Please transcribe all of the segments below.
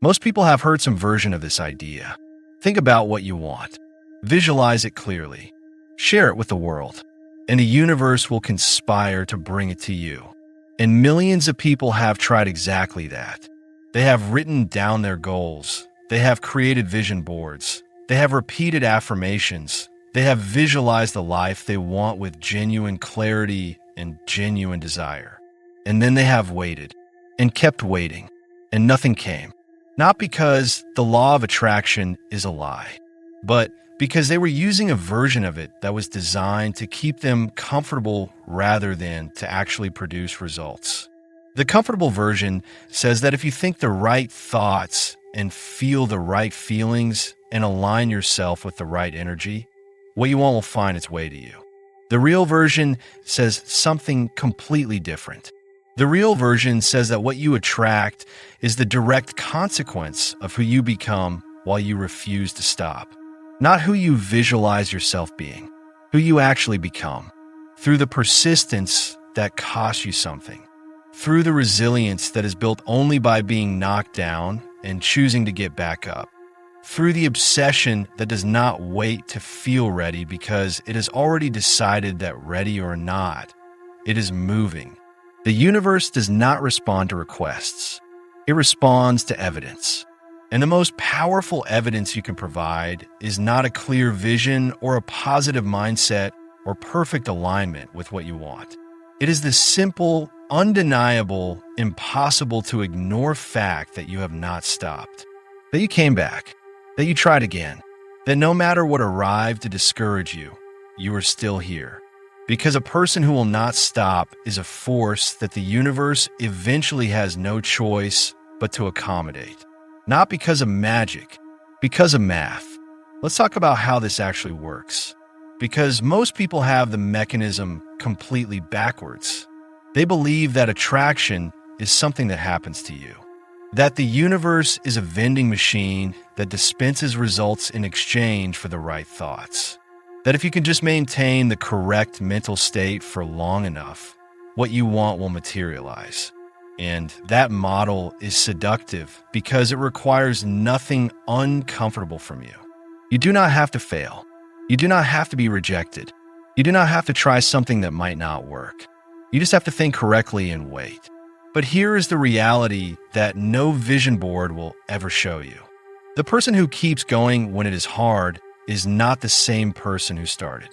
Most people have heard some version of this idea. Think about what you want. Visualize it clearly. Share it with the world. And the universe will conspire to bring it to you. And millions of people have tried exactly that. They have written down their goals. They have created vision boards. They have repeated affirmations. They have visualized the life they want with genuine clarity and genuine desire. And then they have waited and kept waiting, and nothing came. Not because the law of attraction is a lie, but because they were using a version of it that was designed to keep them comfortable rather than to actually produce results. The comfortable version says that if you think the right thoughts and feel the right feelings and align yourself with the right energy, what you want will find its way to you. The real version says something completely different. The real version says that what you attract is the direct consequence of who you become while you refuse to stop. Not who you visualize yourself being, who you actually become, through the persistence that costs you something, through the resilience that is built only by being knocked down and choosing to get back up, through the obsession that does not wait to feel ready because it has already decided that ready or not, it is moving. The universe does not respond to requests. It responds to evidence. And the most powerful evidence you can provide is not a clear vision or a positive mindset or perfect alignment with what you want. It is the simple, undeniable, impossible to ignore fact that you have not stopped, that you came back, that you tried again, that no matter what arrived to discourage you, you are still here. Because a person who will not stop is a force that the universe eventually has no choice but to accommodate. Not because of magic, because of math. Let's talk about how this actually works. Because most people have the mechanism completely backwards. They believe that attraction is something that happens to you. That the universe is a vending machine that dispenses results in exchange for the right thoughts. That if you can just maintain the correct mental state for long enough, what you want will materialize. And that model is seductive because it requires nothing uncomfortable from you. You do not have to fail. You do not have to be rejected. You do not have to try something that might not work. You just have to think correctly and wait. But here is the reality that no vision board will ever show you. The person who keeps going when it is hard is not the same person who started.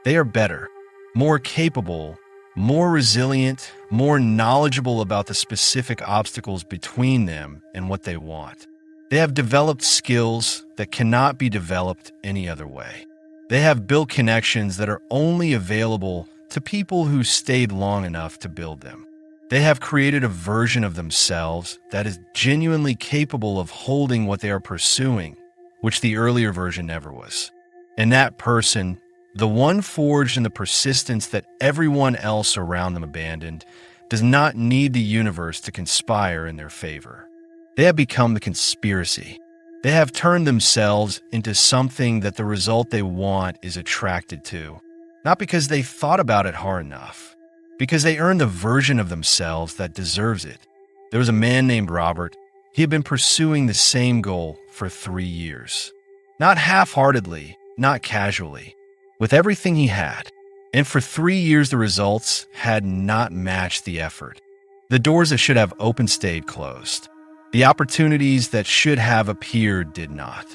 They are better, more capable, more resilient, more knowledgeable about the specific obstacles between them and what they want. They have developed skills that cannot be developed any other way. They have built connections that are only available to people who stayed long enough to build them. They have created a version of themselves that is genuinely capable of holding what they are pursuing, which the earlier version never was. And that person, the one forged in the persistence that everyone else around them abandoned, does not need the universe to conspire in their favor. They have become the conspiracy. They have turned themselves into something that the result they want is attracted to, not because they thought about it hard enough, because they earned the version of themselves that deserves it. There was a man named Robert. He had been pursuing the same goal for 3 years. Not half-heartedly, not casually, with everything he had. And for 3 years, the results had not matched the effort. The doors that should have opened stayed closed. The opportunities that should have appeared did not.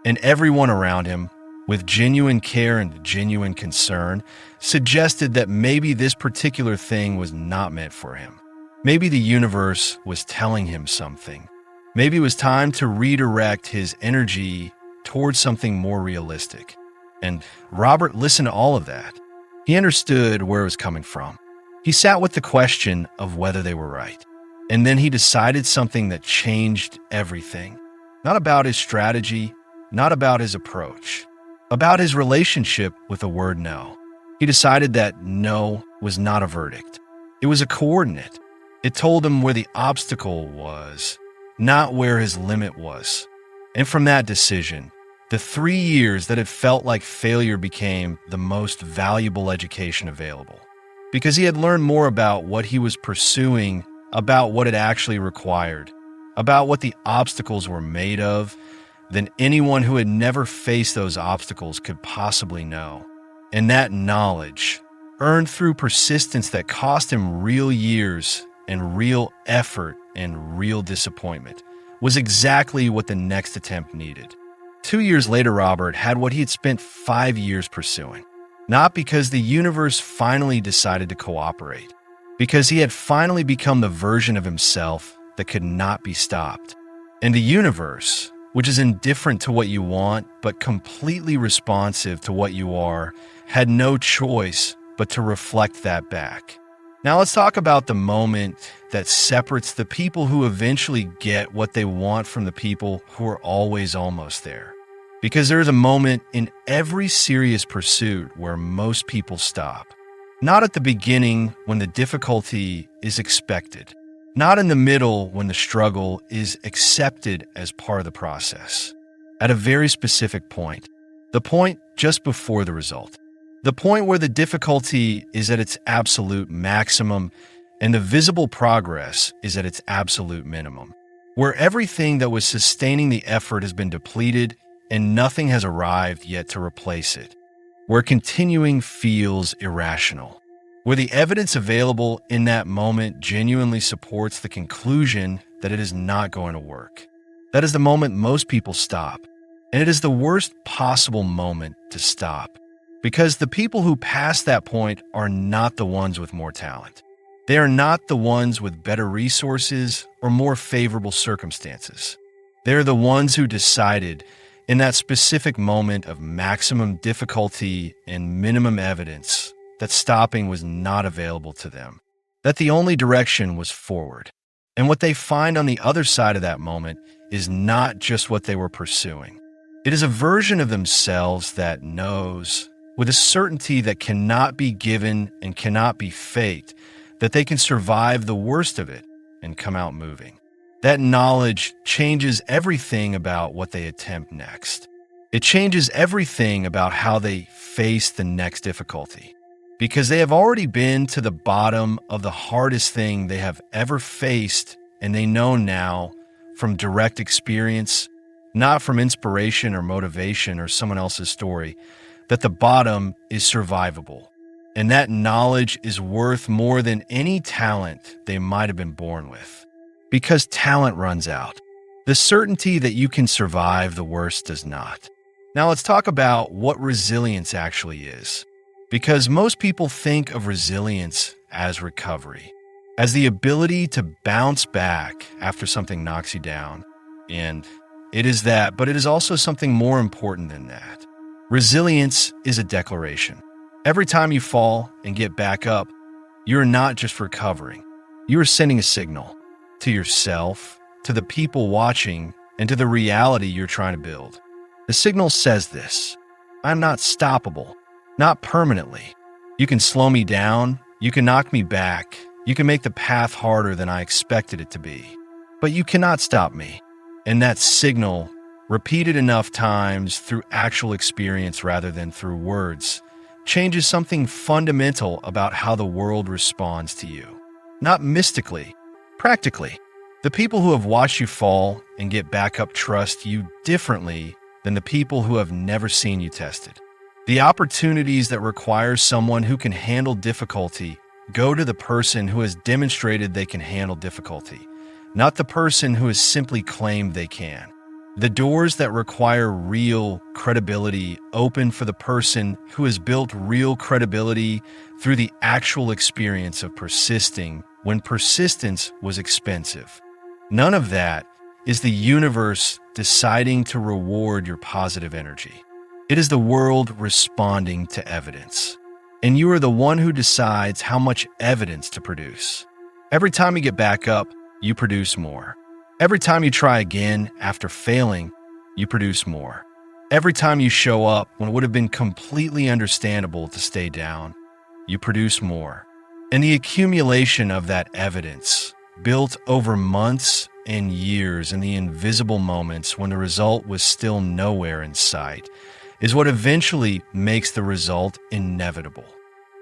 And everyone around him, with genuine care and genuine concern, suggested that maybe this particular thing was not meant for him. Maybe the universe was telling him something. Maybe it was time to redirect his energy towards something more realistic. And Robert listened to all of that. He understood where it was coming from. He sat with the question of whether they were right. And then he decided something that changed everything. Not about his strategy, not about his approach, about his relationship with the word no. He decided that no was not a verdict. It was a coordinate. It told him where the obstacle was, not where his limit was. And from that decision, the 3 years that had felt like failure became the most valuable education available. Because he had learned more about what he was pursuing, about what it actually required, about what the obstacles were made of than anyone who had never faced those obstacles could possibly know. And that knowledge, earned through persistence that cost him real years and real effort and real disappointment, was exactly what the next attempt needed. 2 years later, Robert had what he had spent 5 years pursuing. Not because the universe finally decided to cooperate, because he had finally become the version of himself that could not be stopped. And the universe, which is indifferent to what you want but completely responsive to what you are, had no choice but to reflect that back. Now let's talk about the moment that separates the people who eventually get what they want from the people who are always almost there. Because there is a moment in every serious pursuit where most people stop. Not at the beginning when the difficulty is expected. Not in the middle when the struggle is accepted as part of the process. At a very specific point. The point just before the result. The point where the difficulty is at its absolute maximum and the visible progress is at its absolute minimum. Where everything that was sustaining the effort has been depleted and nothing has arrived yet to replace it. Where continuing feels irrational. Where the evidence available in that moment genuinely supports the conclusion that it is not going to work. That is the moment most people stop. And it is the worst possible moment to stop. Because the people who pass that point are not the ones with more talent. They are not the ones with better resources or more favorable circumstances. They are the ones who decided in that specific moment of maximum difficulty and minimum evidence that stopping was not available to them, that the only direction was forward. And what they find on the other side of that moment is not just what they were pursuing. It is a version of themselves that knows, with a certainty that cannot be given and cannot be faked, that they can survive the worst of it and come out moving. That knowledge changes everything about what they attempt next. It changes everything about how they face the next difficulty. Because they have already been to the bottom of the hardest thing they have ever faced, and they know now, from direct experience, not from inspiration or motivation or someone else's story, that the bottom is survivable. And that knowledge is worth more than any talent they might have been born with. Because talent runs out. The certainty that you can survive the worst does not. Now let's talk about what resilience actually is. Because most people think of resilience as recovery, as the ability to bounce back after something knocks you down. And it is that, but it is also something more important than that. Resilience is a declaration. Every time you fall and get back up, you are not just recovering. You are sending a signal to yourself, to the people watching, and to the reality you're trying to build. The signal says this: I'm not stoppable, not permanently. You can slow me down, you can knock me back, you can make the path harder than I expected it to be, but you cannot stop me. And that signal, repeated enough times through actual experience rather than through words, changes something fundamental about how the world responds to you. Not mystically, practically. The people who have watched you fall and get back up trust you differently than the people who have never seen you tested. The opportunities that require someone who can handle difficulty go to the person who has demonstrated they can handle difficulty, not the person who has simply claimed they can. The doors that require real credibility open for the person who has built real credibility through the actual experience of persisting when persistence was expensive. None of that is the universe deciding to reward your positive energy. It is the world responding to evidence. And you are the one who decides how much evidence to produce. Every time you get back up, you produce more. Every time you try again after failing, you produce more. Every time you show up when it would have been completely understandable to stay down, you produce more. And the accumulation of that evidence, built over months and years in the invisible moments when the result was still nowhere in sight, is what eventually makes the result inevitable.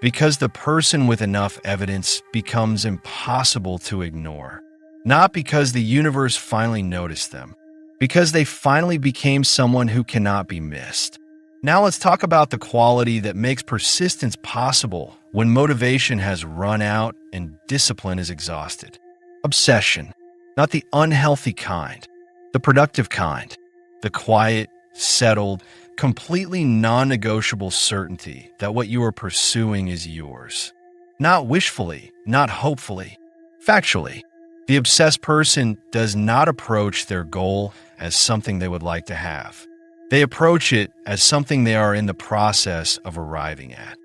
Because the person with enough evidence becomes impossible to ignore. not because the universe finally noticed them, because they finally became someone who cannot be missed. Now let's talk about the quality that makes persistence possible when motivation has run out and discipline is exhausted. Obsession, not the unhealthy kind, the productive kind, the quiet, settled, completely non-negotiable certainty that what you are pursuing is yours. Not wishfully, not hopefully, factually. The obsessed person does not approach their goal as something they would like to have. They approach it as something they are in the process of arriving at.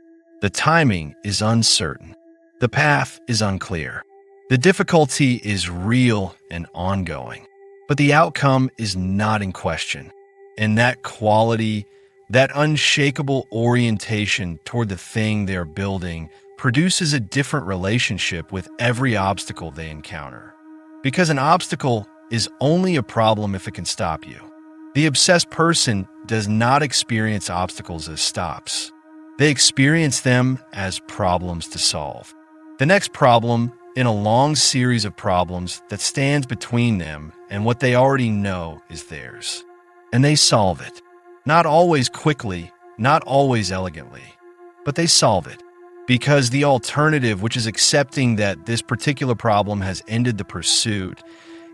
The timing is uncertain. The path is unclear. The difficulty is real and ongoing, but the outcome is not in question. And that quality, that unshakable orientation toward the thing they are building, produces a different relationship with every obstacle they encounter. Because an obstacle is only a problem if it can stop you. The obsessed person does not experience obstacles as stops. They experience them as problems to solve. The next problem in a long series of problems that stands between them and what they already know is theirs. And they solve it. Not always quickly, not always elegantly, but they solve it. Because the alternative, which is accepting that this particular problem has ended the pursuit,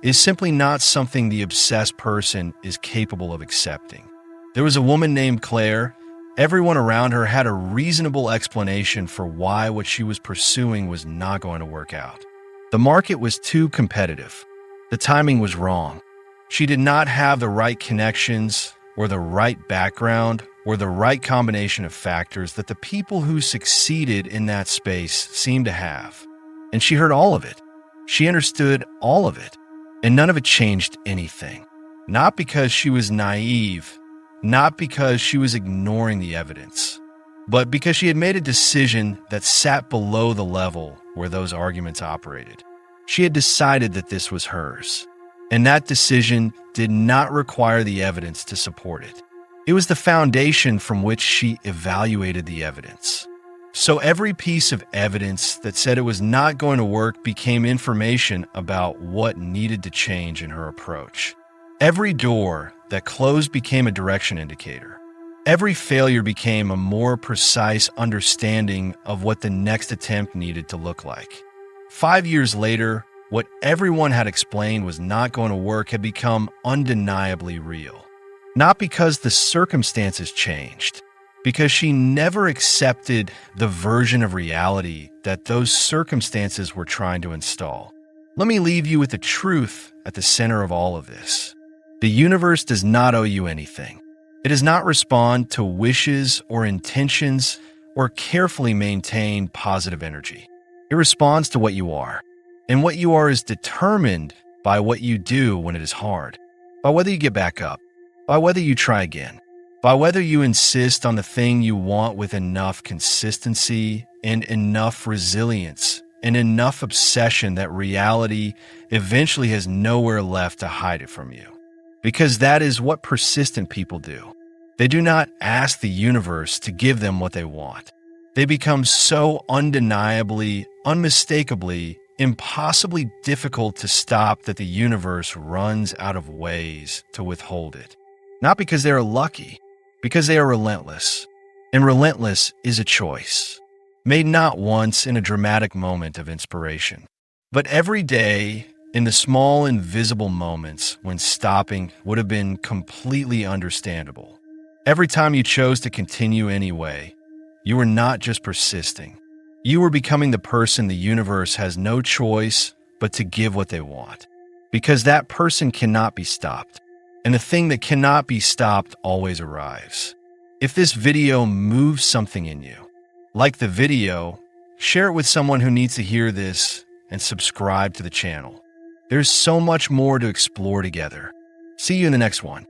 is simply not something the obsessed person is capable of accepting. There was a woman named Claire. Everyone around her had a reasonable explanation for why what she was pursuing was not going to work out. The market was too competitive. The timing was wrong. She did not have the right connections or the right background or the right combination of factors that the people who succeeded in that space seemed to have. And she heard all of it. She understood all of it. And none of it changed anything. Not because she was naive, not because she was ignoring the evidence, but because she had made a decision that sat below the level where those arguments operated. She had decided that this was hers. And that decision did not require the evidence to support it. It was the foundation from which she evaluated the evidence. So every piece of evidence that said it was not going to work became information about what needed to change in her approach. Every door that closed became a direction indicator. Every failure became a more precise understanding of what the next attempt needed to look like. 5 years later, what everyone had explained was not going to work had become undeniably real. Not because the circumstances changed, because she never accepted the version of reality that those circumstances were trying to install. Let me leave you with the truth at the center of all of this. The universe does not owe you anything. It does not respond to wishes or intentions or carefully maintain positive energy. It responds to what you are. And what you are is determined by what you do when it is hard, by whether you get back up, by whether you try again, by whether you insist on the thing you want with enough consistency and enough resilience and enough obsession that reality eventually has nowhere left to hide it from you. Because that is what persistent people do. They do not ask the universe to give them what they want. They become so undeniably, unmistakably, impossibly difficult to stop that the universe runs out of ways to withhold it. Not because they are lucky, because they are relentless. And relentless is a choice, made not once in a dramatic moment of inspiration, but every day in the small invisible moments when stopping would have been completely understandable. Every time you chose to continue anyway, you were not just persisting. You were becoming the person the universe has no choice but to give what they want. Because that person cannot be stopped. And the thing that cannot be stopped always arrives. If this video moves something in you, like the video, share it with someone who needs to hear this and subscribe to the channel. There's so much more to explore together. See you in the next one.